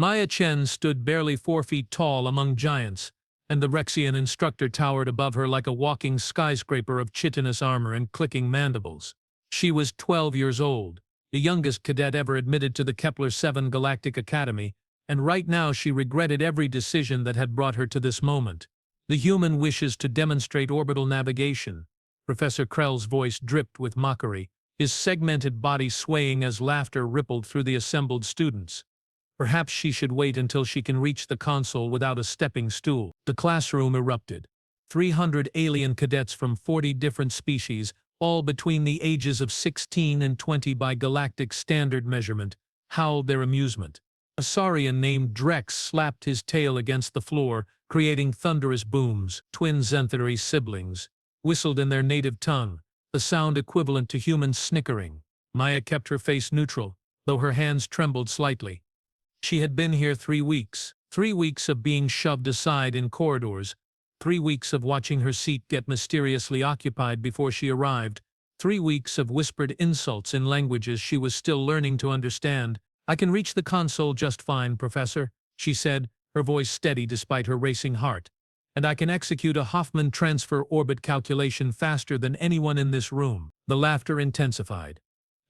Maya Chen stood barely 4 feet tall among giants, and the Rexian instructor towered above her like a walking skyscraper of chitinous armor and clicking mandibles. She was 12 years old, the youngest cadet ever admitted to the Kepler-7 Galactic Academy, and right now she regretted every decision that had brought her to this moment. The human wishes to demonstrate orbital navigation. Professor Krell's voice dripped with mockery, his segmented body swaying as laughter rippled through the assembled students. Perhaps she should wait until she can reach the console without a stepping stool. The classroom erupted. 300 alien cadets from 40 different species, all between the ages of 16 and 20 by galactic standard measurement, howled their amusement. A saurian named Drex slapped his tail against the floor, creating thunderous booms. Twin Zenthari siblings whistled in their native tongue, the sound equivalent to human snickering. Maya kept her face neutral, though her hands trembled slightly. She had been here 3 weeks. 3 weeks of being shoved aside in corridors. 3 weeks of watching her seat get mysteriously occupied before she arrived. 3 weeks of whispered insults in languages she was still learning to understand. "I can reach the console just fine, Professor," she said, her voice steady despite her racing heart. "And I can execute a Hoffman transfer orbit calculation faster than anyone in this room." The laughter intensified.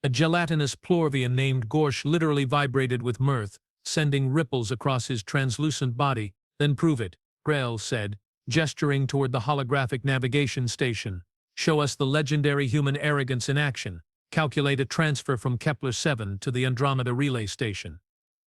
A gelatinous plorvian named Gorsh literally vibrated with mirth, sending ripples across his translucent body. "Then prove it," Grell said, gesturing toward the holographic navigation station. "Show us the legendary human arrogance in action. Calculate a transfer from Kepler-7 to the Andromeda Relay Station.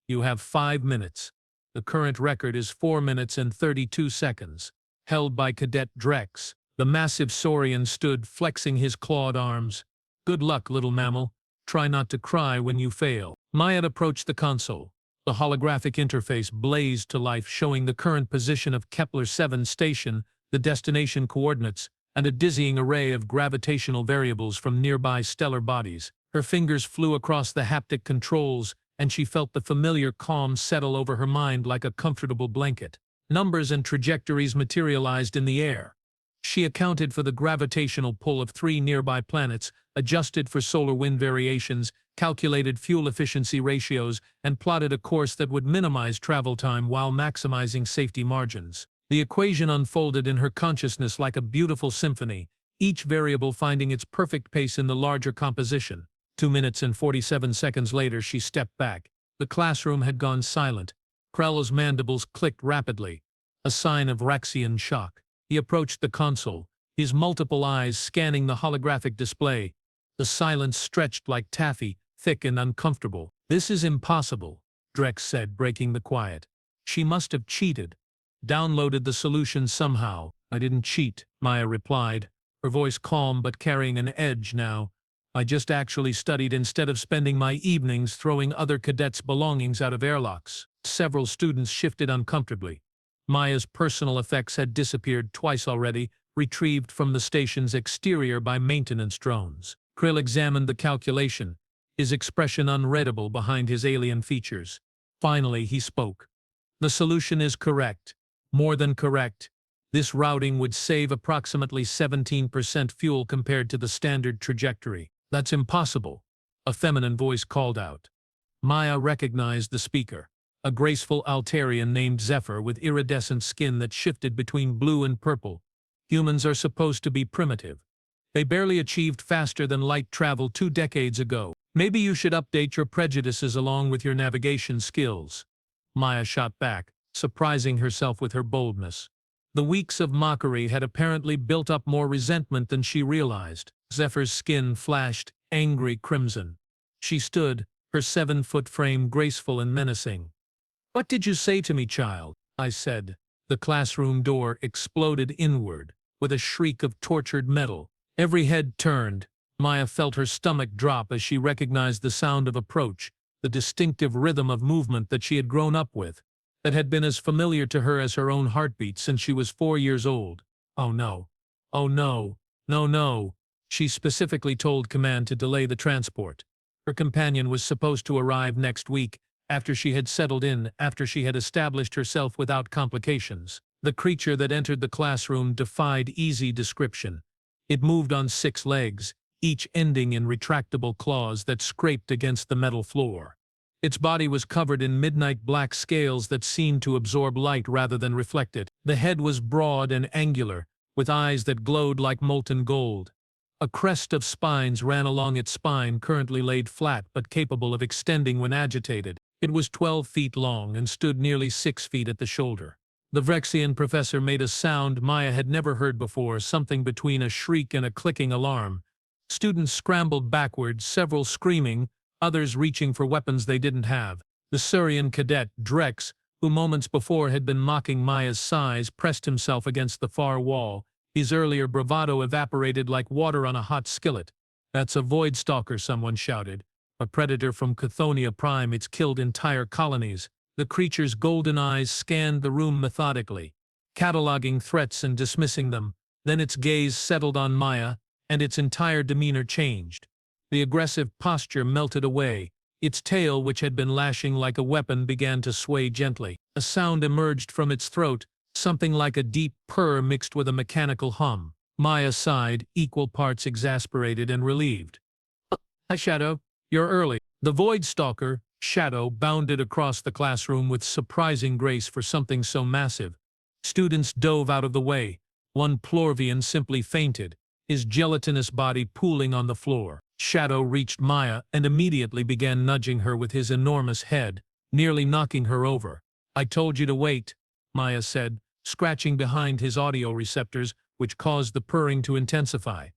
You have 5 minutes. The current record is 4 minutes and 32 seconds, held by Cadet Drex." The massive saurian stood, flexing his clawed arms. "Good luck, little mammal. Try not to cry when you fail." Maya approached the console. The holographic interface blazed to life, showing the current position of Kepler-7 station, the destination coordinates, and a dizzying array of gravitational variables from nearby stellar bodies. Her fingers flew across the haptic controls, and she felt the familiar calm settle over her mind like a comfortable blanket. Numbers and trajectories materialized in the air. She accounted for the gravitational pull of 3 nearby planets, adjusted for solar wind variations, calculated fuel efficiency ratios, and plotted a course that would minimize travel time while maximizing safety margins. The equation unfolded in her consciousness like a beautiful symphony, each variable finding its perfect pace in the larger composition. 2 minutes and 47 seconds later, she stepped back. The classroom had gone silent. Krell's mandibles clicked rapidly, a sign of Rexian shock. He approached the console, his multiple eyes scanning the holographic display. The silence stretched like taffy, thick and uncomfortable. "This is impossible," Drex said, breaking the quiet. "She must have cheated. Downloaded the solution somehow." "I didn't cheat," Maya replied, her voice calm but carrying an edge now. "I just actually studied instead of spending my evenings throwing other cadets' belongings out of airlocks." Several students shifted uncomfortably. Maya's personal effects had disappeared twice already, retrieved from the station's exterior by maintenance drones. Krill examined the calculation, his expression unreadable behind his alien features. Finally, he spoke. "The solution is correct. More than correct. This routing would save approximately 17% fuel compared to the standard trajectory." "That's impossible," a feminine voice called out. Maya recognized the speaker, a graceful Altarian named Zephyr with iridescent skin that shifted between blue and purple. "Humans are supposed to be primitive. They barely achieved faster than light travel 2 decades ago. Maybe you should update your prejudices along with your navigation skills." Maya shot back, surprising herself with her boldness. The weeks of mockery had apparently built up more resentment than she realized. Zephyr's skin flashed angry crimson. She stood, her 7-foot frame graceful and menacing. "What did you say to me, child?" I said. The classroom door exploded inward, with a shriek of tortured metal. Every head turned. Maya felt her stomach drop as she recognized the sound of approach, the distinctive rhythm of movement that she had grown up with, that had been as familiar to her as her own heartbeat since she was 4 years old. "Oh no. Oh no. No, no." She specifically told Command to delay the transport. Her companion was supposed to arrive next week, after she had settled in, after she had established herself without complications. The creature that entered the classroom defied easy description. It moved on 6 legs, each ending in retractable claws that scraped against the metal floor. Its body was covered in midnight black scales that seemed to absorb light rather than reflect it. The head was broad and angular, with eyes that glowed like molten gold. A crest of spines ran along its spine, currently laid flat but capable of extending when agitated. It was 12 feet long and stood nearly 6 feet at the shoulder. The Vrexian professor made a sound Maya had never heard before, something between a shriek and a clicking alarm. Students scrambled backwards, several screaming, others reaching for weapons they didn't have. The Surian cadet, Drex, who moments before had been mocking Maya's size, pressed himself against the far wall. His earlier bravado evaporated like water on a hot skillet. "That's a void stalker," someone shouted. "A predator from Chthonian Prime. It's killed entire colonies." The creature's golden eyes scanned the room methodically, cataloging threats and dismissing them. Then its gaze settled on Maya, and its entire demeanor changed. The aggressive posture melted away. Its tail, which had been lashing like a weapon, began to sway gently. A sound emerged from its throat, something like a deep purr mixed with a mechanical hum. Maya sighed, equal parts exasperated and relieved. "Hi, Shadow. You're early." The Void Stalker, Shadow, bounded across the classroom with surprising grace for something so massive. Students dove out of the way. One Plorvian simply fainted, his gelatinous body pooling on the floor. Shadow reached Maya and immediately began nudging her with his enormous head, nearly knocking her over. "I told you to wait," Maya said, scratching behind his audio receptors, which caused the purring to intensify.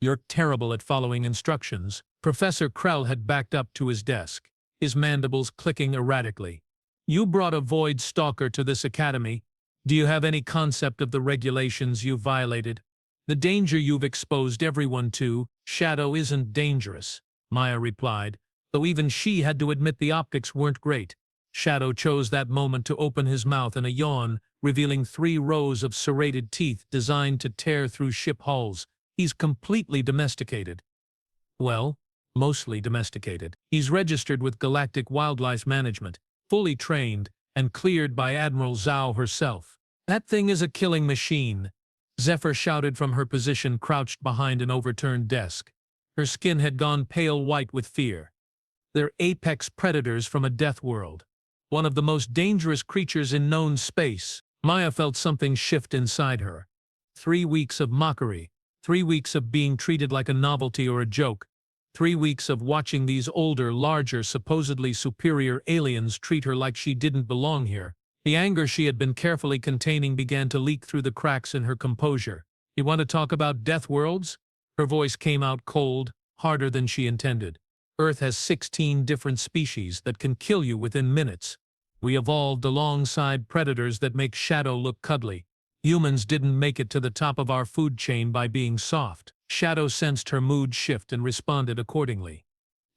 "You're terrible at following instructions." Professor Krell had backed up to his desk, his mandibles clicking erratically. "You brought a Void Stalker to this academy. Do you have any concept of the regulations you've violated? The danger you've exposed everyone to?" "Shadow isn't dangerous," Maya replied, though even she had to admit the optics weren't great. Shadow chose that moment to open his mouth in a yawn, revealing 3 rows of serrated teeth designed to tear through ship hulls. "He's completely domesticated." "Well, mostly domesticated. He's registered with Galactic Wildlife Management, fully trained, and cleared by Admiral Zhao herself." "That thing is a killing machine," Zephyr shouted from her position crouched behind an overturned desk. Her skin had gone pale white with fear. "They're apex predators from a death world. One of the most dangerous creatures in known space." Maya felt something shift inside her. 3 weeks of mockery. 3 weeks of being treated like a novelty or a joke. 3 weeks of watching these older, larger, supposedly superior aliens treat her like she didn't belong here. The anger she had been carefully containing began to leak through the cracks in her composure. "You want to talk about death worlds?" Her voice came out cold, harder than she intended. "Earth has 16 different species that can kill you within minutes. We evolved alongside predators that make Shadow look cuddly. Humans didn't make it to the top of our food chain by being soft." Shadow sensed her mood shift and responded accordingly.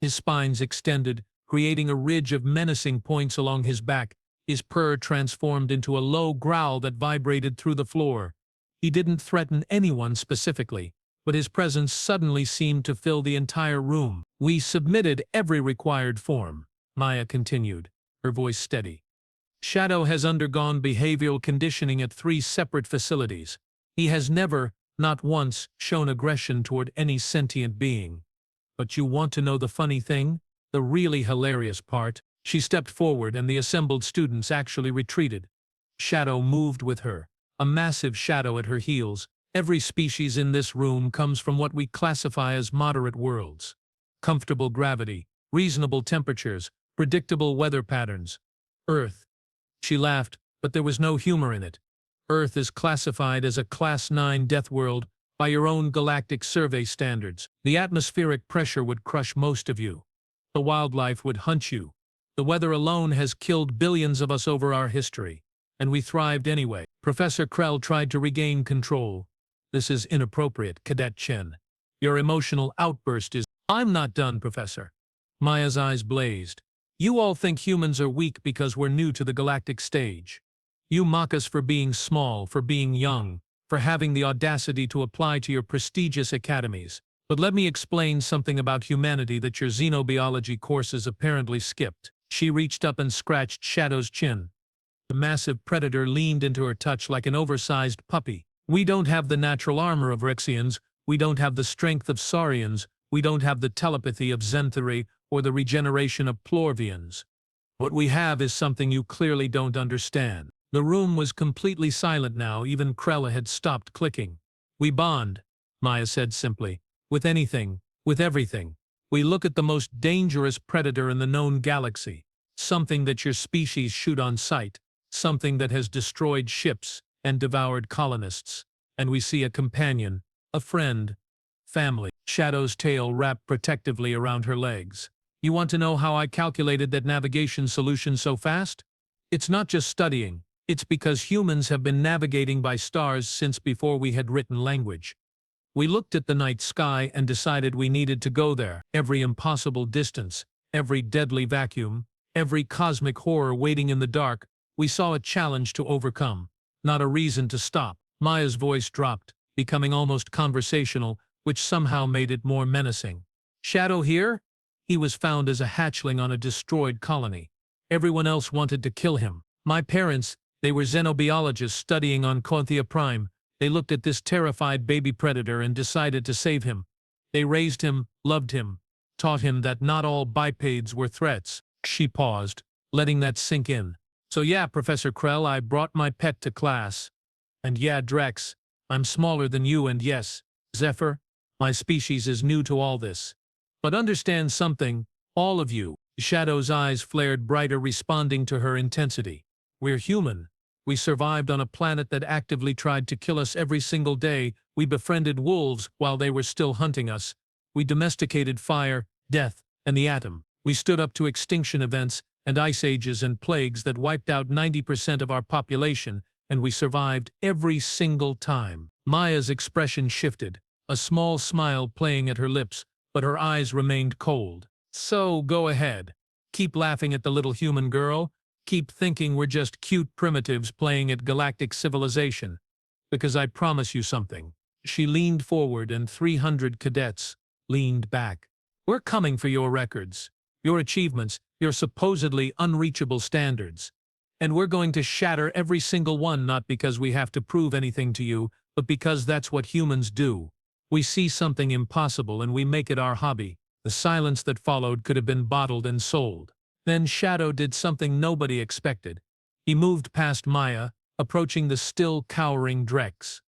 His spines extended, creating a ridge of menacing points along his back. His purr transformed into a low growl that vibrated through the floor. He didn't threaten anyone specifically, but his presence suddenly seemed to fill the entire room. "We submitted every required form," Maya continued, her voice steady. "Shadow has undergone behavioral conditioning at 3 separate facilities. He has never, not once, shown aggression toward any sentient being. But you want to know the funny thing? The really hilarious part?" She stepped forward and the assembled students actually retreated. Shadow moved with her, a massive shadow at her heels. "Every species in this room comes from what we classify as moderate worlds. Comfortable gravity, reasonable temperatures, predictable weather patterns. Earth." She laughed, but there was no humor in it. "Earth is classified as a Class 9 death world by your own galactic survey standards. The atmospheric pressure would crush most of you. The wildlife would hunt you. The weather alone has killed billions of us over our history, and we thrived anyway." Professor Krell tried to regain control. "This is inappropriate, Cadet Chen. Your emotional outburst is—" "I'm not done, Professor." Maya's eyes blazed. "You all think humans are weak because we're new to the galactic stage. You mock us for being small, for being young, for having the audacity to apply to your prestigious academies. But let me explain something about humanity that your xenobiology courses apparently skipped." She reached up and scratched Shadow's chin. The massive predator leaned into her touch like an oversized puppy. "We don't have the natural armor of Rexians, we don't have the strength of Saurians, we don't have the telepathy of Zenthari or the regeneration of Plorvians. What we have is something you clearly don't understand. The room was completely silent now, even Krella had stopped clicking. We bond, Maya said simply. With anything, with everything. We look at the most dangerous predator in the known galaxy. Something that your species shoot on sight. Something that has destroyed ships and devoured colonists. And we see a companion, a friend, family. Shadow's tail wrapped protectively around her legs. You want to know how I calculated that navigation solution so fast? It's not just studying. It's because humans have been navigating by stars since before we had written language. We looked at the night sky and decided we needed to go there. Every impossible distance, every deadly vacuum, every cosmic horror waiting in the dark, we saw a challenge to overcome, not a reason to stop. Maya's voice dropped, becoming almost conversational, which somehow made it more menacing. Shadow here? He was found as a hatchling on a destroyed colony. Everyone else wanted to kill him. My parents, they were xenobiologists studying on Conthea Prime. They looked at this terrified baby predator and decided to save him. They raised him, loved him, taught him that not all bipeds were threats. She paused, letting that sink in. So yeah, Professor Krell, I brought my pet to class. And yeah, Drex, I'm smaller than you, and yes, Zephyr, my species is new to all this. But understand something, all of you. Shadow's eyes flared brighter, responding to her intensity. We're human. We survived on a planet that actively tried to kill us every single day. We befriended wolves while they were still hunting us. We domesticated fire, death, and the atom. We stood up to extinction events and ice ages and plagues that wiped out 90% of our population, and we survived every single time. Maya's expression shifted, a small smile playing at her lips, but her eyes remained cold. So, go ahead. Keep laughing at the little human girl. Keep thinking we're just cute primitives playing at galactic civilization. Because I promise you something. She leaned forward and 300 cadets leaned back. We're coming for your records, your achievements, your supposedly unreachable standards. And we're going to shatter every single one, not because we have to prove anything to you, but because that's what humans do. We see something impossible and we make it our hobby. The silence that followed could have been bottled and sold. Then Shadow did something nobody expected. He moved past Maya, approaching the still cowering Drex.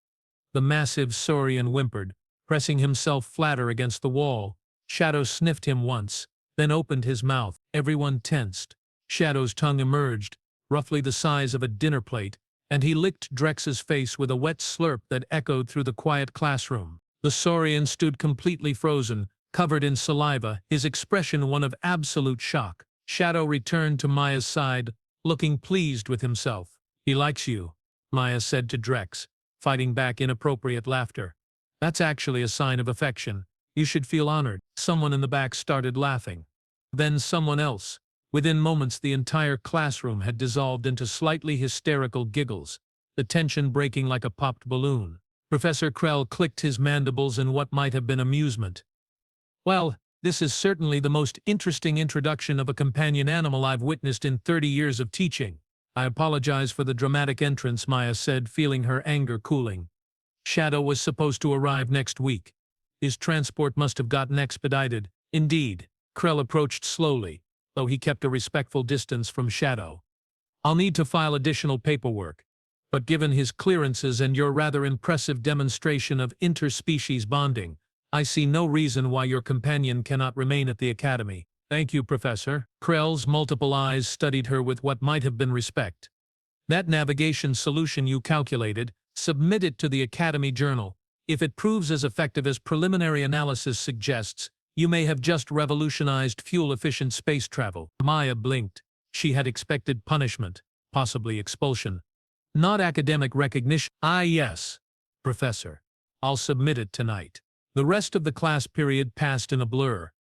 The massive Saurian whimpered, pressing himself flatter against the wall. Shadow sniffed him once, then opened his mouth. Everyone tensed. Shadow's tongue emerged, roughly the size of a dinner plate, and he licked Drex's face with a wet slurp that echoed through the quiet classroom. The Saurian stood completely frozen, covered in saliva, his expression one of absolute shock. Shadow returned to Maya's side, looking pleased with himself. He likes you, Maya said to Drex, fighting back inappropriate laughter. That's actually a sign of affection. You should feel honored. Someone in the back started laughing. Then someone else. Within moments the entire classroom had dissolved into slightly hysterical giggles, the tension breaking like a popped balloon. Professor Krell clicked his mandibles in what might have been amusement. Well, this is certainly the most interesting introduction of a companion animal I've witnessed in 30 years of teaching. I apologize for the dramatic entrance, Maya said, feeling her anger cooling. Shadow was supposed to arrive next week. His transport must have gotten expedited. Indeed. Krell approached slowly, though he kept a respectful distance from Shadow. I'll need to file additional paperwork, but given his clearances and your rather impressive demonstration of interspecies bonding, I see no reason why your companion cannot remain at the Academy. Thank you, Professor. Krell's multiple eyes studied her with what might have been respect. That navigation solution you calculated, submit it to the Academy Journal. If it proves as effective as preliminary analysis suggests, you may have just revolutionized fuel-efficient space travel. Maya blinked. She had expected punishment, possibly expulsion. Not academic recognition. Ah, yes, Professor. I'll submit it tonight. The rest of the class period passed in a blur.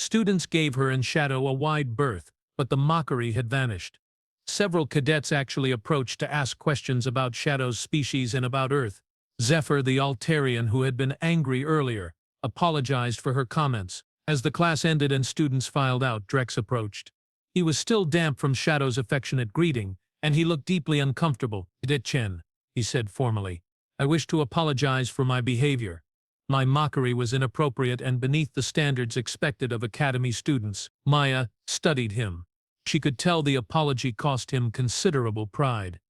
Students gave her and Shadow a wide berth, but the mockery had vanished. Several cadets actually approached to ask questions about Shadow's species and about Earth. Zephyr, the Altarian who had been angry earlier, apologized for her comments. As the class ended and students filed out, Drex approached. He was still damp from Shadow's affectionate greeting, and he looked deeply uncomfortable. Cadet Chen, he said formally, I wish to apologize for my behavior. My mockery was inappropriate and beneath the standards expected of Academy students. Maya studied him. She could tell the apology cost him considerable pride.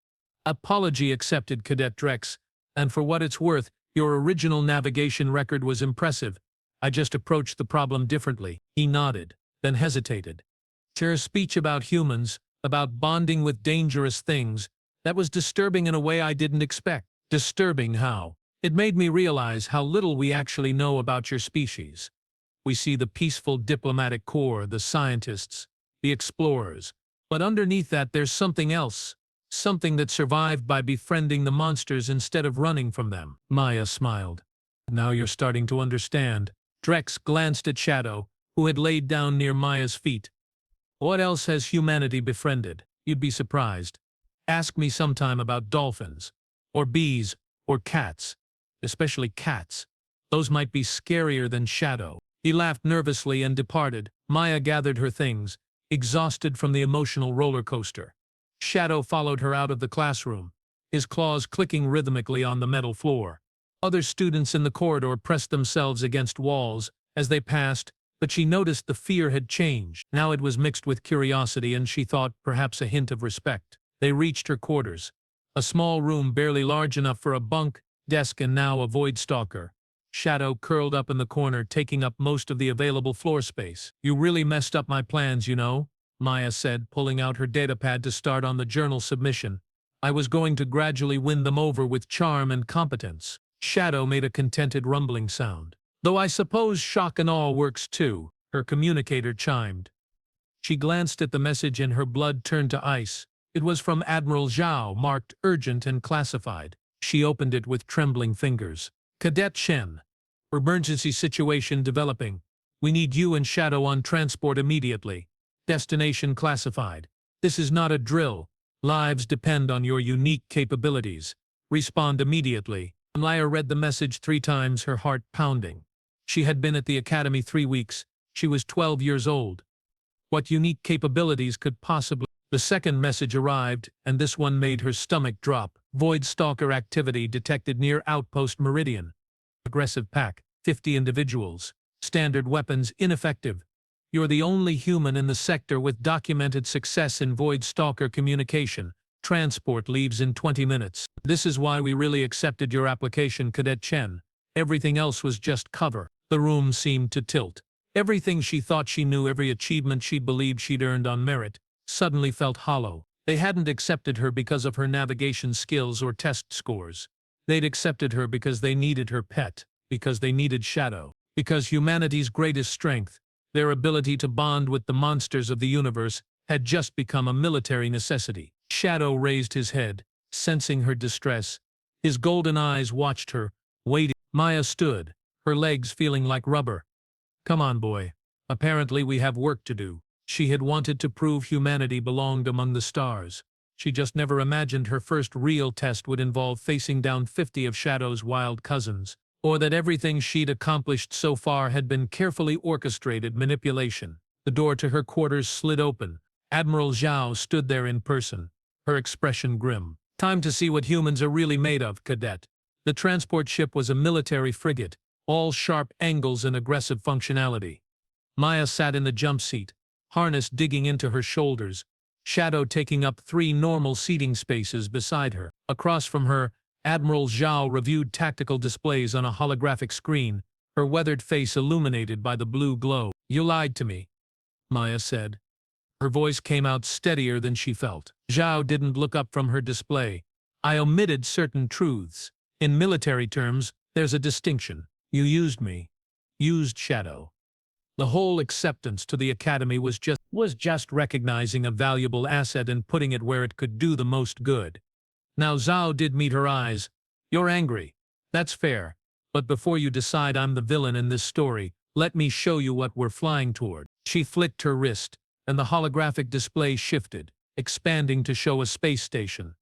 Apology accepted, Cadet Drex, and for what it's worth, your original navigation record was impressive. I just approached the problem differently. He nodded, then hesitated. Her speech about humans, about bonding with dangerous things, that was disturbing in a way I didn't expect. Disturbing how? It made me realize how little we actually know about your species. We see the peaceful diplomatic corps, the scientists, the explorers. But underneath that there's something else. Something that survived by befriending the monsters instead of running from them. Maya smiled. Now you're starting to understand. Drex glanced at Shadow, who had laid down near Maya's feet. What else has humanity befriended? You'd be surprised. Ask me sometime about dolphins, or bees, or cats. Especially cats. Those might be scarier than Shadow. He laughed nervously and departed. Maya gathered her things, exhausted from the emotional roller coaster. Shadow followed her out of the classroom, his claws clicking rhythmically on the metal floor. Other students in the corridor pressed themselves against walls as they passed, but she noticed the fear had changed. Now it was mixed with curiosity and she thought perhaps a hint of respect. They reached her quarters, a small room barely large enough for a bunk, desk and now a void stalker. Shadow curled up in the corner, taking up most of the available floor space. You really messed up my plans, you know, Maya said, pulling out her datapad to start on the journal submission. I was going to gradually win them over with charm and competence. Shadow made a contented rumbling sound. Though I suppose shock and awe works too, her communicator chimed. She glanced at the message and her blood turned to ice. It was from Admiral Zhao, marked urgent and classified. She opened it with trembling fingers. Cadet Chen. Emergency situation developing. We need you and Shadow on transport immediately. Destination classified. This is not a drill. Lives depend on your unique capabilities. Respond immediately. Maya read the message 3 times, her heart pounding. She had been at the Academy 3 weeks. She was 12 years old. What unique capabilities could possibly... The second message arrived, and this one made her stomach drop. Void Stalker activity detected near Outpost Meridian. Aggressive pack, 50 individuals. Standard weapons ineffective. You're the only human in the sector with documented success in Void Stalker communication. Transport leaves in 20 minutes. This is why we really accepted your application, Cadet Chen. Everything else was just cover. The room seemed to tilt. Everything she thought she knew, every achievement she believed she'd earned on merit, suddenly felt hollow. They hadn't accepted her because of her navigation skills or test scores. They'd accepted her because they needed her pet, because they needed Shadow, because humanity's greatest strength, their ability to bond with the monsters of the universe, had just become a military necessity. Shadow raised his head, sensing her distress. His golden eyes watched her, waiting. Maya stood, her legs feeling like rubber. Come on, boy. Apparently we have work to do. She had wanted to prove humanity belonged among the stars. She just never imagined her first real test would involve facing down 50 of Shadow's wild cousins, or that everything she'd accomplished so far had been carefully orchestrated manipulation. The door to her quarters slid open. Admiral Zhao stood there in person, her expression grim. Time to see what humans are really made of, Cadet. The transport ship was a military frigate, all sharp angles and aggressive functionality. Maya sat in the jump seat, harness digging into her shoulders, Shadow taking up 3 normal seating spaces beside her. Across from her, Admiral Zhao reviewed tactical displays on a holographic screen, her weathered face illuminated by the blue glow. You lied to me, Maya said. Her voice came out steadier than she felt. Zhao didn't look up from her display. I omitted certain truths. In military terms, there's a distinction. You used me. Used Shadow. The whole acceptance to the Academy was just recognizing a valuable asset and putting it where it could do the most good. Now Zhao did meet her eyes. You're angry. That's fair. But before you decide I'm the villain in this story, let me show you what we're flying toward. She flicked her wrist, and the holographic display shifted, expanding to show a space station.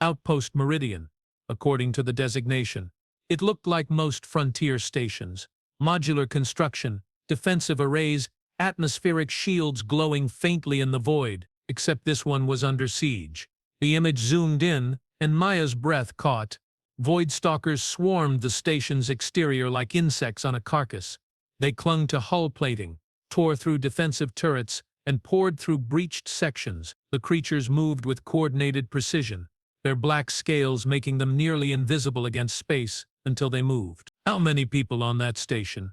Outpost Meridian, according to the designation. It looked like most frontier stations. Modular construction, defensive arrays, atmospheric shields glowing faintly in the void, except this one was under siege. The image zoomed in, and Maya's breath caught. Void Stalkers swarmed the station's exterior like insects on a carcass. They clung to hull plating, tore through defensive turrets, and poured through breached sections. The creatures moved with coordinated precision, their black scales making them nearly invisible against space until they moved. "How many people on that station?"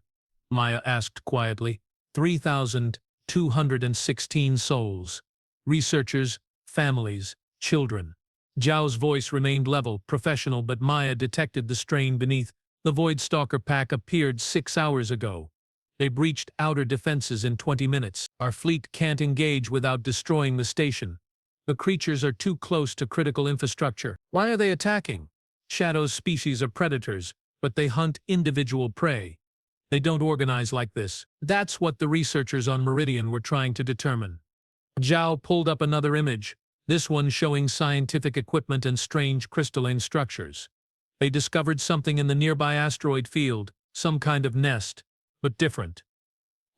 Maya asked quietly. 3,216 souls. Researchers, families, children. Zhao's voice remained level, professional, but Maya detected the strain beneath. "The Void Stalker pack appeared 6 hours ago. They breached outer defenses in 20 minutes. Our fleet can't engage without destroying the station. The creatures are too close to critical infrastructure." "Why are they attacking?" "Shadow's species are predators, but they hunt individual prey. They don't organize like this." That's what the researchers on Meridian were trying to determine. Zhao pulled up another image, this one showing scientific equipment and strange crystalline structures. They discovered something in the nearby asteroid field, some kind of nest, but different.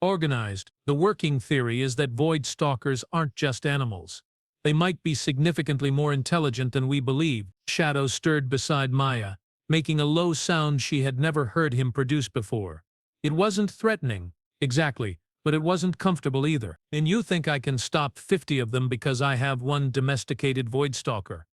Organized. The working theory is that Void Stalkers aren't just animals. They might be significantly more intelligent than we believe. Shadow stirred beside Maya, making a low sound she had never heard him produce before. It wasn't threatening, exactly, but it wasn't comfortable either. "And you think I can stop 50 of them because I have one domesticated Void Stalker?"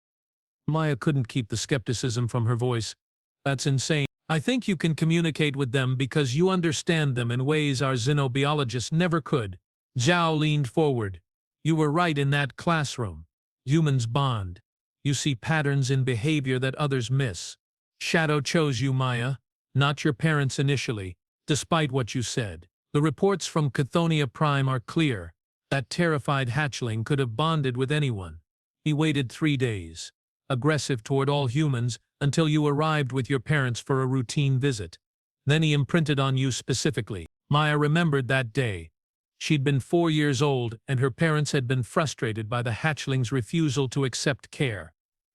Maya couldn't keep the skepticism from her voice. "That's insane. I think you can communicate with them because you understand them in ways our xenobiologists never could." Zhao leaned forward. "You were right in that classroom. Humans bond. You see patterns in behavior that others miss. Shadow chose you, Maya, not your parents initially, despite what you said. The reports from Chthoniya Prime are clear. That terrified hatchling could have bonded with anyone. He waited 3 days, aggressive toward all humans, until you arrived with your parents for a routine visit. Then he imprinted on you specifically." Maya remembered that day. She'd been 4 years old, and her parents had been frustrated by the hatchling's refusal to accept care.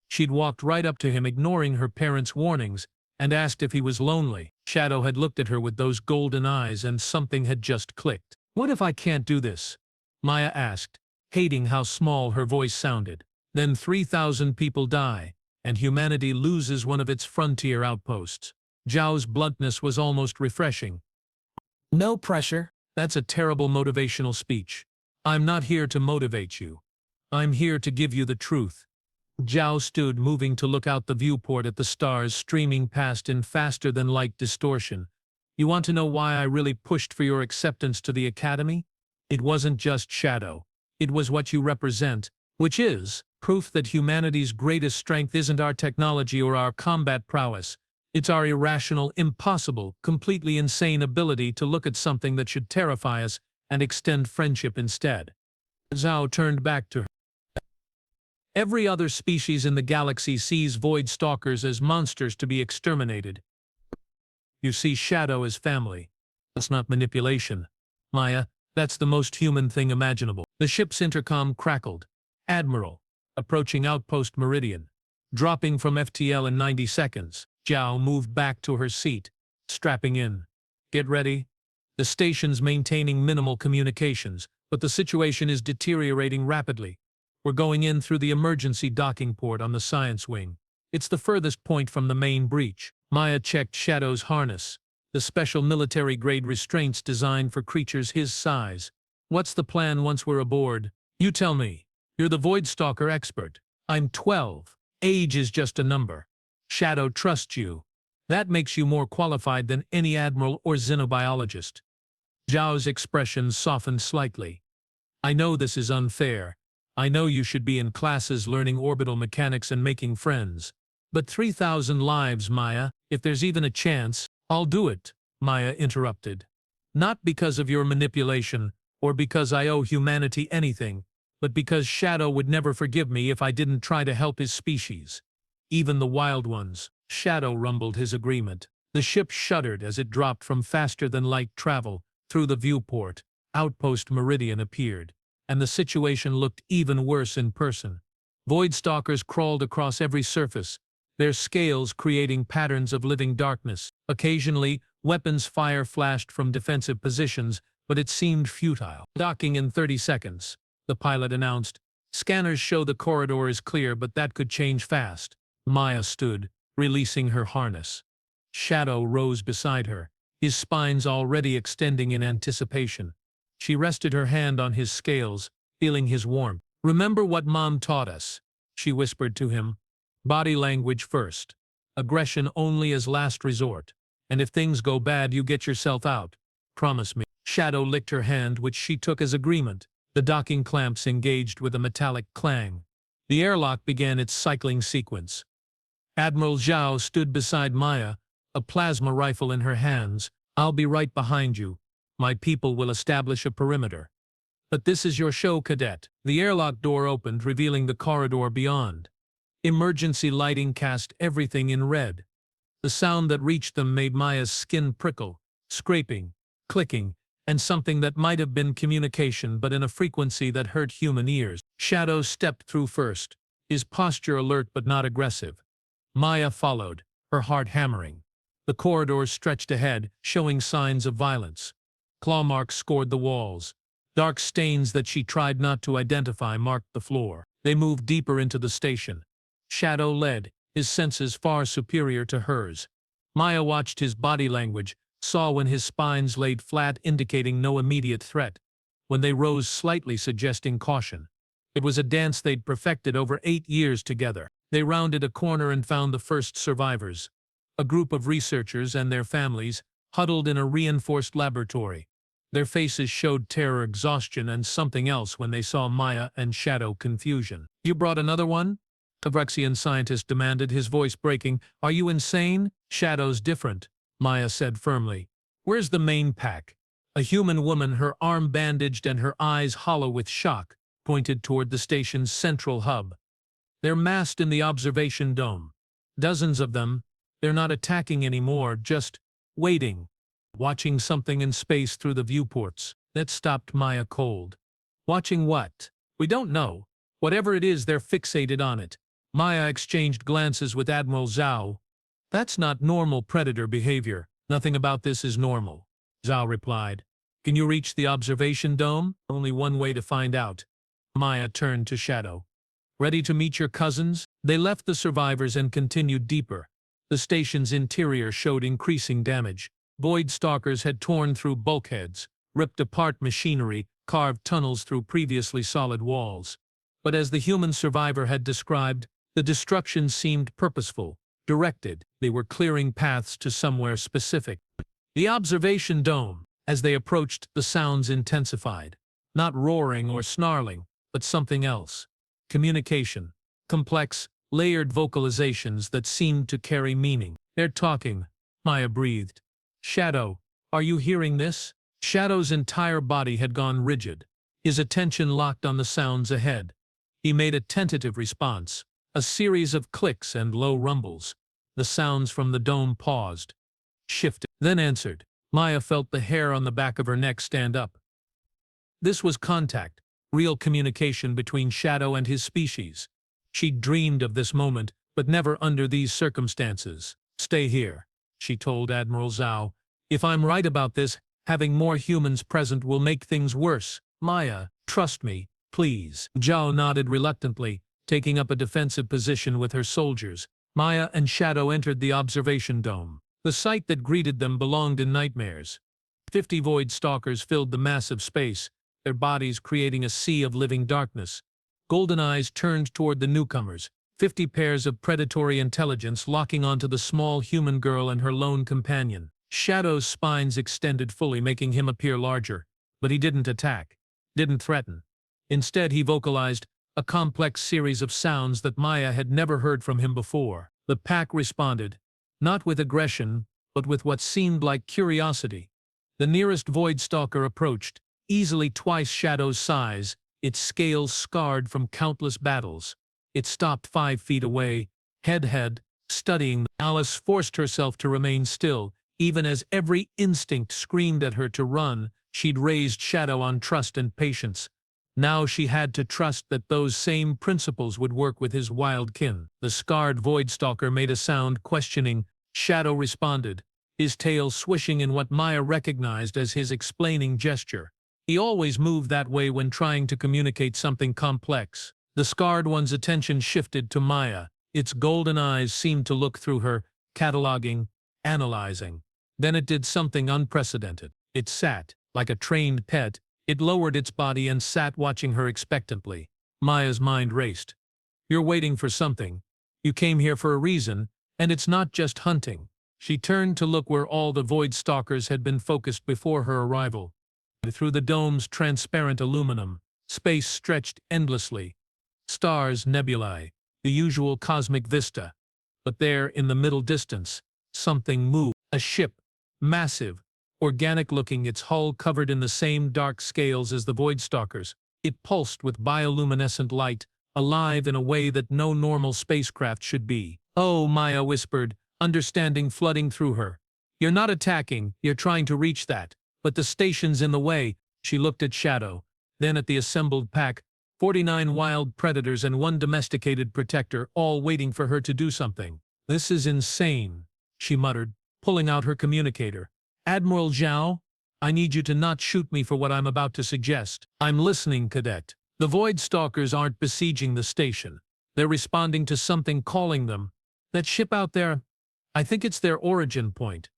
She'd walked right up to him, ignoring her parents' warnings, and asked if he was lonely. Shadow had looked at her with those golden eyes, and something had just clicked. "What if I can't do this?" Maya asked, hating how small her voice sounded. "Then 3,000 people die, and humanity loses one of its frontier outposts." Zhao's bluntness was almost refreshing. "No pressure." "That's a terrible motivational speech. I'm not here to motivate you. I'm here to give you the truth." Zhao stood, moving to look out the viewport at the stars streaming past in faster-than-light distortion. "You want to know why I really pushed for your acceptance to the Academy? It wasn't just Shadow. It was what you represent, which is proof that humanity's greatest strength isn't our technology or our combat prowess. It's our irrational, impossible, completely insane ability to look at something that should terrify us and extend friendship instead." Zhao turned back to her. "Every other species in the galaxy sees Void Stalkers as monsters to be exterminated. You see Shadow as family. That's not manipulation. Maya, that's the most human thing imaginable." The ship's intercom crackled. "Admiral, approaching Outpost Meridian. Dropping from FTL in 90 seconds. Zhao moved back to her seat, strapping in. "Get ready." The station's maintaining minimal communications, but the situation is deteriorating rapidly. We're going in through the emergency docking port on the science wing. It's the furthest point from the main breach. Maya checked Shadow's harness, the special military-grade restraints designed for creatures his size. "What's the plan once we're aboard?" "You tell me. You're the Void Stalker expert." "I'm 12. Age is just a number." "Shadow trusts you. That makes you more qualified than any admiral or xenobiologist." Zhao's expression softened slightly. "I know this is unfair. I know you should be in classes learning orbital mechanics and making friends. But 3,000 lives, Maya, if there's even a chance." "I'll do it," Maya interrupted. "Not because of your manipulation, or because I owe humanity anything, but because Shadow would never forgive me if I didn't try to help his species. Even the wild ones." Shadow rumbled his agreement. The ship shuddered as it dropped from faster-than-light travel. Through the viewport, Outpost Meridian appeared, and the situation looked even worse in person. Void Stalkers crawled across every surface, their scales creating patterns of living darkness. Occasionally, weapons fire flashed from defensive positions, but it seemed futile. "Docking in 30 seconds, the pilot announced. "Scanners show the corridor is clear, but that could change fast." Maya stood, releasing her harness. Shadow rose beside her, his spines already extending in anticipation. She rested her hand on his scales, feeling his warmth. "Remember what Mom taught us," she whispered to him. "Body language first. Aggression only as last resort. And if things go bad, you get yourself out. Promise me." Shadow licked her hand, which she took as agreement. The docking clamps engaged with a metallic clang. The airlock began its cycling sequence. Admiral Zhao stood beside Maya, a plasma rifle in her hands. "I'll be right behind you. My people will establish a perimeter. But this is your show, cadet." The airlock door opened, revealing the corridor beyond. Emergency lighting cast everything in red. The sound that reached them made Maya's skin prickle, scraping, clicking, and something that might have been communication but in a frequency that hurt human ears. Shadow stepped through first, his posture alert but not aggressive. Maya followed, her heart hammering. The corridors stretched ahead, showing signs of violence. Claw marks scored the walls. Dark stains that she tried not to identify marked the floor. They moved deeper into the station. Shadow led, his senses far superior to hers. Maya watched his body language, saw when his spines laid flat, indicating no immediate threat, when they rose slightly, suggesting caution. It was a dance they'd perfected over 8 years together. They rounded a corner and found the first survivors. A group of researchers and their families, huddled in a reinforced laboratory. Their faces showed terror, exhaustion, and something else when they saw Maya and Shadow, confusion. "You brought another one?" A Drexian scientist demanded, his voice breaking. "Are you insane?" "Shadow's different," Maya said firmly. "Where's the main pack?" A human woman, her arm bandaged and her eyes hollow with shock, pointed toward the station's central hub. "They're massed in the observation dome. Dozens of them. They're not attacking anymore, just waiting. Watching something in space through the viewports." That stopped Maya cold. "Watching what?" "We don't know. Whatever it is, they're fixated on it." Maya exchanged glances with Admiral Zhao. "That's not normal predator behavior." "Nothing about this is normal," Zhao replied. "Can you reach the observation dome?" "Only one way to find out." Maya turned to Shadow. "Ready to meet your cousins?" They left the survivors and continued deeper. The station's interior showed increasing damage. Void stalkers had torn through bulkheads, ripped apart machinery, carved tunnels through previously solid walls. But as the human survivor had described, the destruction seemed purposeful, directed. They were clearing paths to somewhere specific. The observation dome. As they approached, the sounds intensified. Not roaring or snarling, but something else. Communication. Complex, layered vocalizations that seemed to carry meaning. "They're talking," Maya breathed. "Shadow, are you hearing this?" Shadow's entire body had gone rigid, his attention locked on the sounds ahead. He made a tentative response, a series of clicks and low rumbles. The sounds from the dome paused, shifted, then answered. Maya felt the hair on the back of her neck stand up. This was contact, real communication between Shadow and his species. She'd dreamed of this moment, but never under these circumstances. "Stay here," she told Admiral Zhao. "If I'm right about this, having more humans present will make things worse. Maya, trust me, please." Zhao nodded reluctantly, taking up a defensive position with her soldiers. Maya and Shadow entered the observation dome. The sight that greeted them belonged in nightmares. 50 void stalkers filled the massive space, their bodies creating a sea of living darkness. Golden eyes turned toward the newcomers, 50 pairs of predatory intelligence locking onto the small human girl and her lone companion. Shadow's spines extended fully, making him appear larger, but he didn't attack, didn't threaten. Instead, he vocalized a complex series of sounds that Maya had never heard from him before. The pack responded, not with aggression, but with what seemed like curiosity. The nearest void stalker approached, easily twice Shadow's size, its scales scarred from countless battles. It stopped 5 feet away, head, studying. Alice forced herself to remain still, even as every instinct screamed at her to run. She'd raised Shadow on trust and patience. Now she had to trust that those same principles would work with his wild kin. The scarred void stalker made a sound, questioning. Shadow responded, his tail swishing in what Maya recognized as his explaining gesture. He always moved that way when trying to communicate something complex. The scarred one's attention shifted to Maya, Its golden eyes seemed to look through her, cataloging, analyzing. Then it did something unprecedented. It sat, like a trained pet. It lowered its body and sat watching her expectantly. Maya's mind raced. You're waiting for something. You came here for a reason, and it's not just hunting. She turned to look where all the void stalkers had been focused before her arrival. Through the dome's transparent aluminum, space stretched endlessly. Stars, nebulae, the usual cosmic vista. But there, in the middle distance, something moved. A ship, massive, organic-looking, its hull covered in the same dark scales as the void stalkers. It pulsed with bioluminescent light, alive in a way that no normal spacecraft should be. Oh, Maya whispered, understanding flooding through her. You're not attacking, you're trying to reach that. But the station's in the way. She looked at Shadow, then at the assembled pack, 49 wild predators and 1 domesticated protector, all waiting for her to do something. This is insane, she muttered, pulling out her communicator. Admiral Zhao, I need you to not shoot me for what I'm about to suggest. I'm listening, Cadet. The Void Stalkers aren't besieging the station. They're responding to something calling them. That ship out there, I think it's their origin point.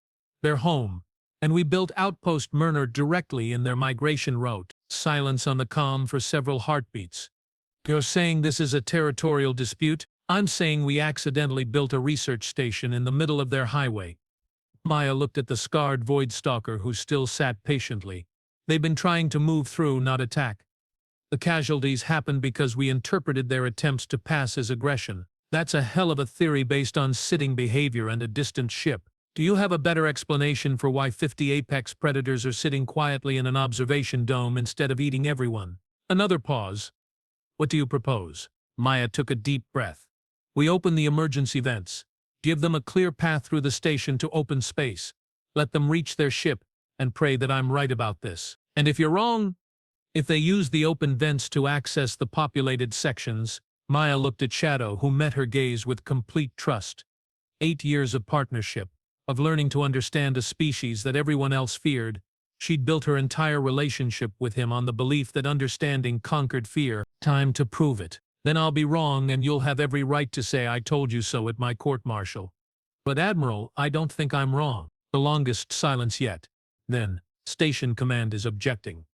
Their home. And we built Outpost Myrner directly in their migration route. Silence on the comm for several heartbeats. You're saying this is a territorial dispute? I'm saying we accidentally built a research station in the middle of their highway. Maya looked at the scarred Void Stalker who still sat patiently. They've been trying to move through, not attack. The casualties happened because we interpreted their attempts to pass as aggression. That's a hell of a theory based on sitting behavior and a distant ship. Do you have a better explanation for why 50 apex predators are sitting quietly in an observation dome instead of eating everyone? Another pause. What do you propose? Maya took a deep breath. We open the emergency vents. Give them a clear path through the station to open space. Let them reach their ship, and pray that I'm right about this. And if you're wrong, if they use the open vents to access the populated sections, Maya looked at Shadow, who met her gaze with complete trust. 8 years of partnership, of learning to understand a species that everyone else feared. She'd built her entire relationship with him on the belief that understanding conquered fear. Time to prove it. Then I'll be wrong and you'll have every right to say I told you so at my court-martial. But Admiral, I don't think I'm wrong. The longest silence yet. Then, Station Command is objecting.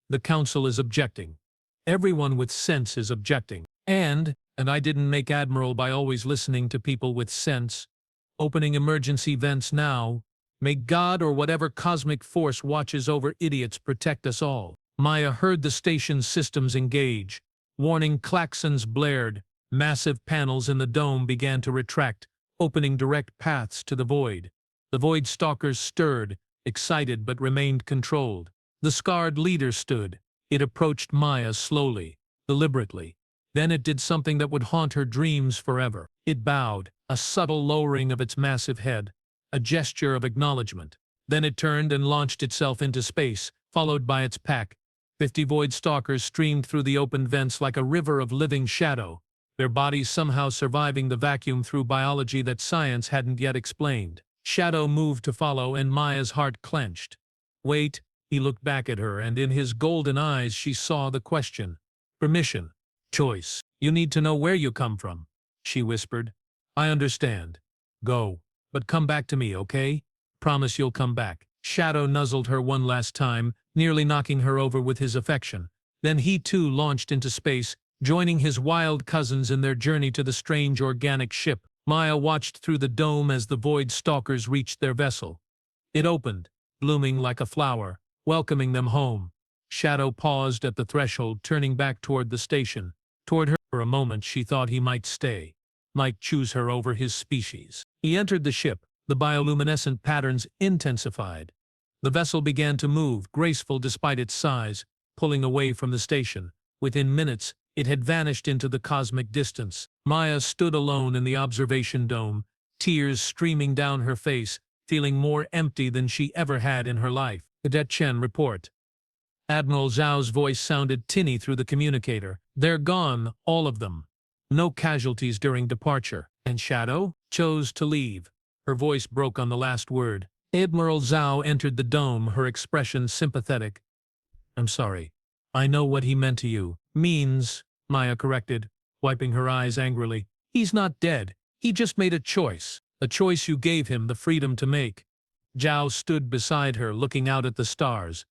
The Council is objecting. Everyone with sense is objecting. And I didn't make Admiral by always listening to people with sense. Opening emergency vents now. May God or whatever cosmic force watches over idiots protect us all. Maya heard the station's systems engage. Warning klaxons blared. Massive panels in the dome began to retract, opening direct paths to the void. The Void Stalkers stirred, excited but remained controlled. The scarred leader stood. It approached Maya slowly, deliberately. Then it did something that would haunt her dreams forever. It bowed, a subtle lowering of its massive head, a gesture of acknowledgement. Then it turned and launched itself into space, followed by its pack. 50 Void Stalkers streamed through the open vents like a river of living shadow, their bodies somehow surviving the vacuum through biology that science hadn't yet explained. Shadow moved to follow, and Maya's heart clenched. Wait, he looked back at her, and in his golden eyes she saw the question. Permission. Choice. You need to know where you come from, she whispered. I understand. Go. But come back to me, okay? Promise you'll come back. Shadow nuzzled her one last time, nearly knocking her over with his affection. Then he too launched into space, joining his wild cousins in their journey to the strange organic ship. Maya watched through the dome as the Void Stalkers reached their vessel. It opened, blooming like a flower, welcoming them home. Shadow paused at the threshold, turning back toward the station. Toward her. For a moment she thought he might stay, might choose her over his species. He entered the ship. The bioluminescent patterns intensified. The vessel began to move, graceful despite its size, pulling away from the station. Within minutes, it had vanished into the cosmic distance. Maya stood alone in the observation dome, tears streaming down her face, feeling more empty than she ever had in her life. Cadet Chen, report. Admiral Zhao's voice sounded tinny through the communicator. They're gone, all of them. No casualties during departure. And Shadow chose to leave. Her voice broke on the last word. Admiral Zhao entered the dome, her expression sympathetic. I'm sorry. I know what he meant to you. Means, Maya corrected, wiping her eyes angrily. He's not dead. He just made a choice you gave him the freedom to make. Zhao stood beside her, looking out at the stars.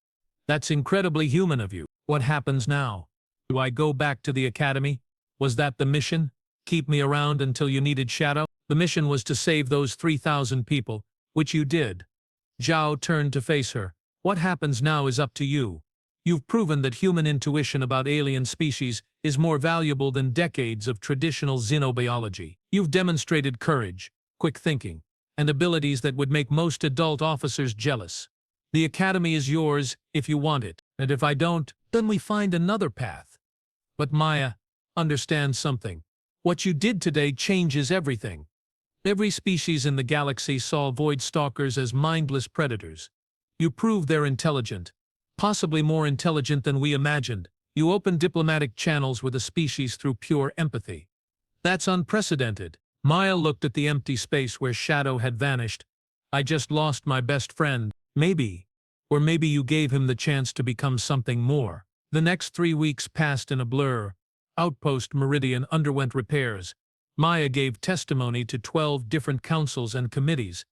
That's incredibly human of you. What happens now? Do I go back to the academy? Was that the mission? Keep me around until you needed Shadow? The mission was to save those 3,000 people, which you did. Zhao turned to face her. What happens now is up to you. You've proven that human intuition about alien species is more valuable than decades of traditional xenobiology. You've demonstrated courage, quick thinking, and abilities that would make most adult officers jealous. The academy is yours if you want it, and if I don't, then we find another path. But Maya, understand something. What you did today changes everything. Every species in the galaxy saw Void Stalkers as mindless predators. You proved they're intelligent, possibly more intelligent than we imagined. You opened diplomatic channels with a species through pure empathy. That's unprecedented. Maya looked at the empty space where Shadow had vanished. I just lost my best friend. Maybe. Or maybe you gave him the chance to become something more. The next 3 weeks passed in a blur. Outpost Meridian underwent repairs. Maya gave testimony to 12 different councils and committees.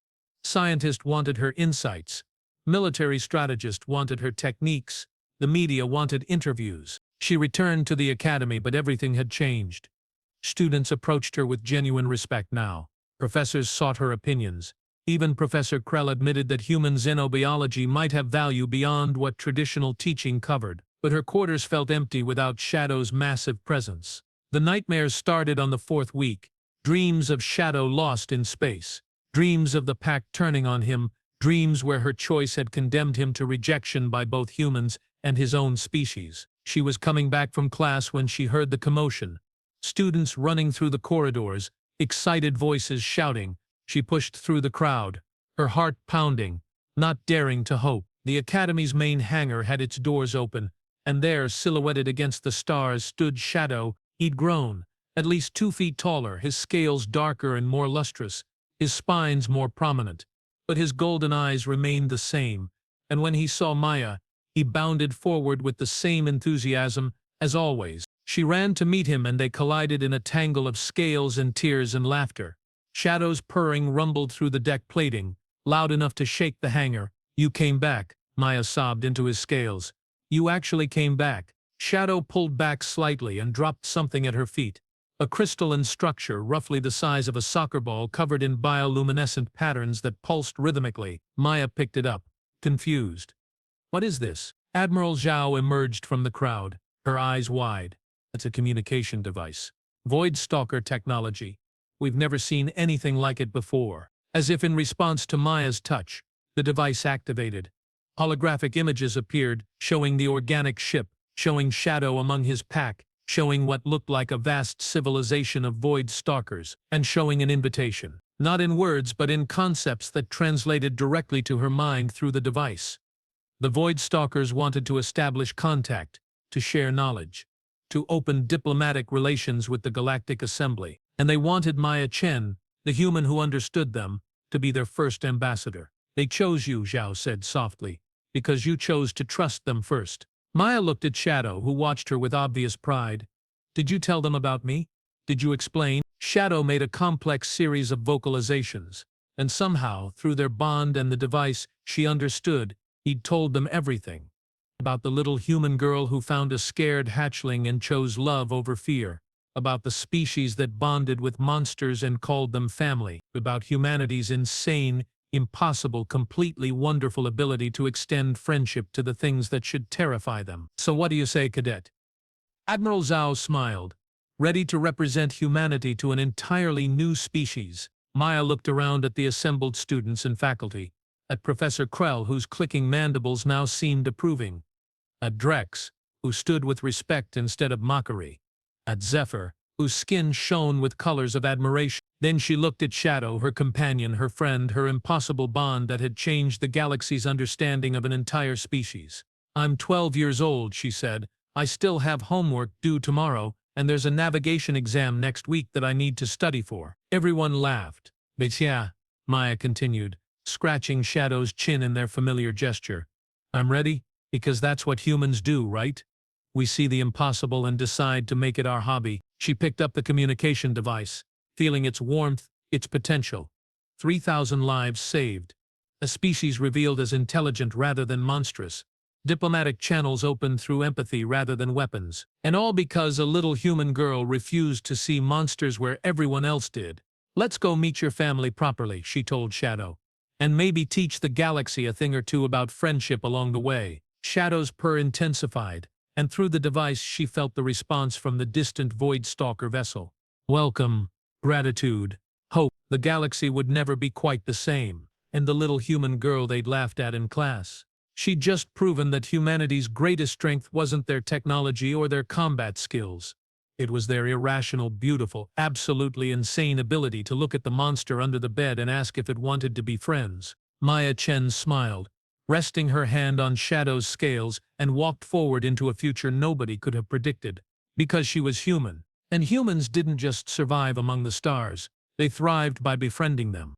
Scientists wanted her insights. Military strategists wanted her techniques. The media wanted interviews. She returned to the academy, but everything had changed. Students approached her with genuine respect now. Professors sought her opinions. Even Professor Krell admitted that human xenobiology might have value beyond what traditional teaching covered. But her quarters felt empty without Shadow's massive presence. The nightmares started on the 4th week. Dreams of Shadow lost in space. Dreams of the pack turning on him. Dreams where her choice had condemned him to rejection by both humans and his own species. She was coming back from class when she heard the commotion. Students running through the corridors, excited voices shouting. She pushed through the crowd, her heart pounding, not daring to hope. The academy's main hangar had its doors open, and there, silhouetted against the stars, stood Shadow. He'd grown, at least 2 feet taller, his scales darker and more lustrous, his spines more prominent. But his golden eyes remained the same, and when he saw Maya, he bounded forward with the same enthusiasm as always. She ran to meet him, and they collided in a tangle of scales and tears and laughter. Shadow's purring rumbled through the deck plating, loud enough to shake the hangar. You came back, Maya sobbed into his scales. You actually came back. Shadow pulled back slightly and dropped something at her feet. A crystalline structure roughly the size of a soccer ball covered in bioluminescent patterns that pulsed rhythmically. Maya picked it up, confused. What is this? Admiral Zhao emerged from the crowd, her eyes wide. It's a communication device. Void Stalker technology. We've never seen anything like it before. As if in response to Maya's touch, the device activated. Holographic images appeared, showing the organic ship, showing Shadow among his pack, showing what looked like a vast civilization of Void Stalkers, and showing an invitation. Not in words, but in concepts that translated directly to her mind through the device. The Void Stalkers wanted to establish contact, to share knowledge, to open diplomatic relations with the Galactic Assembly. And they wanted Maya Chen, the human who understood them, to be their first ambassador. They chose you, Zhao said softly, because you chose to trust them first. Maya looked at Shadow, who watched her with obvious pride. Did you tell them about me? Did you explain? Shadow made a complex series of vocalizations, and somehow, through their bond and the device, she understood. He'd told them everything. About the little human girl who found a scared hatchling and chose love over fear. About the species that bonded with monsters and called them family. About humanity's insane, impossible, completely wonderful ability to extend friendship to the things that should terrify them. So what do you say, Cadet? Admiral Zhao smiled, ready to represent humanity to an entirely new species. Maya looked around at the assembled students and faculty, at Professor Krell, whose clicking mandibles now seemed approving, at Drex, who stood with respect instead of mockery, at Zephyr, whose skin shone with colors of admiration. Then she looked at Shadow, her companion, her friend, her impossible bond that had changed the galaxy's understanding of an entire species. I'm 12 years old, she said. I still have homework due tomorrow, and there's a navigation exam next week that I need to study for. Everyone laughed. But yeah, Maya continued, scratching Shadow's chin in their familiar gesture. I'm ready, because that's what humans do, right? We see the impossible and decide to make it our hobby. She picked up the communication device. feeling its warmth, its potential. 3,000 lives saved. A species revealed as intelligent rather than monstrous. Diplomatic channels opened through empathy rather than weapons. And all because a little human girl refused to see monsters where everyone else did. "Let's go meet your family properly," she told Shadow. "And maybe teach the galaxy a thing or two about friendship along the way." Shadow's purr intensified, and through the device she felt the response from the distant Void Stalker vessel. Welcome, gratitude, hope. The galaxy would never be quite the same, and the little human girl they'd laughed at in class. She'd just proven that humanity's greatest strength wasn't their technology or their combat skills. It was their irrational, beautiful, absolutely insane ability to look at the monster under the bed and ask if it wanted to be friends. Maya Chen smiled, resting her hand on Shadow's scales, and walked forward into a future nobody could have predicted. Because she was human. And humans didn't just survive among the stars, they thrived by befriending them.